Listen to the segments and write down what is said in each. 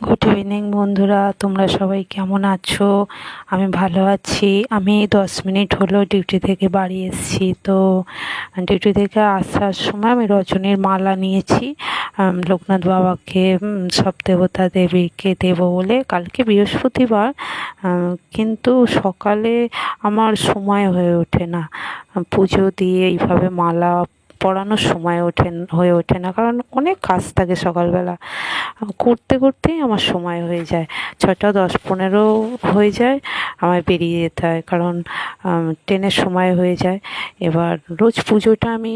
Good evening বন্ধুরা, তোমরা সবাই কেমন আছো? আমি ভালো আছি। আমি 10 মিনিট হলো ডিউটি থেকে বাড়ি এসেছি। তো ডিউটি থেকে আসার সময় আমি রজনীর মালা নিয়েছি লোকনাথ বাবাকে, সব দেবতা দেবীকে দেবো বলে। কালকে বৃহস্পতিবার, কিন্তু সকালে আমার সময় হয়ে ওঠে না পুজো দিয়ে এইভাবে মালা পরানোর সময় হয়ে ওঠে না, কারণ অনেক কাজ থাকে সকালবেলা। করতে করতেই আমার সময় হয়ে যায়, 6টা 10-15 হয়ে যায়, আমায় বেরিয়ে যেতে হয়, কারণ ট্রেনের সময় হয়ে যায়। এবার রোজ পুজোটা আমি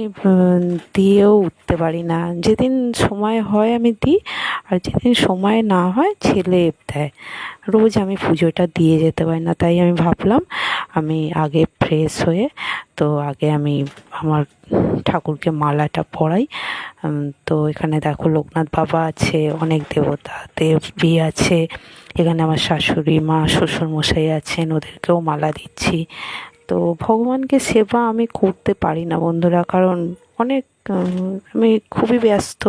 দিয়েও উঠতে পারি না। যেদিন সময় হয় আমি দিই, আর যেদিন সময় না হয় ছেলে দেয়। রোজ আমি পুজোটা দিয়ে যেতে পারি না, তাই আমি ভাবলাম আমি আগে ফ্রেশ হয়ে, তো আগে আমি আমার ঠাকুরকে মালাটা পরাই। তো এখানে দেখো লোকনাথ বাবা আছে, অনেক দেবতা দেবী আছে, এখানে আমার শাশুড়ি মা শ্বশুরমশাই আছেন, ওদেরকেও মালা দিচ্ছি। তো ভগবানকে সেবা আমি করতে পারি না বন্ধুরা, কারণ অনেক আমি খুবই ব্যস্ত।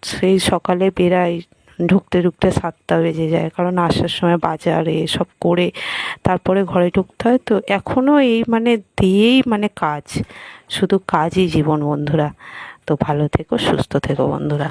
সেই সকালে বেরাই, ঢুকতে ঢুকতে 7টা বেজে যায়, কারণ আসার সময় বাজারে সব করে তারপরে ঘরে ঢুকতে হয়। তো এখনও এই দিয়েই কাজ, শুধু কাজই জীবন বন্ধুরা। তো ভালো থেকো, সুস্থ থেকো বন্ধুরা।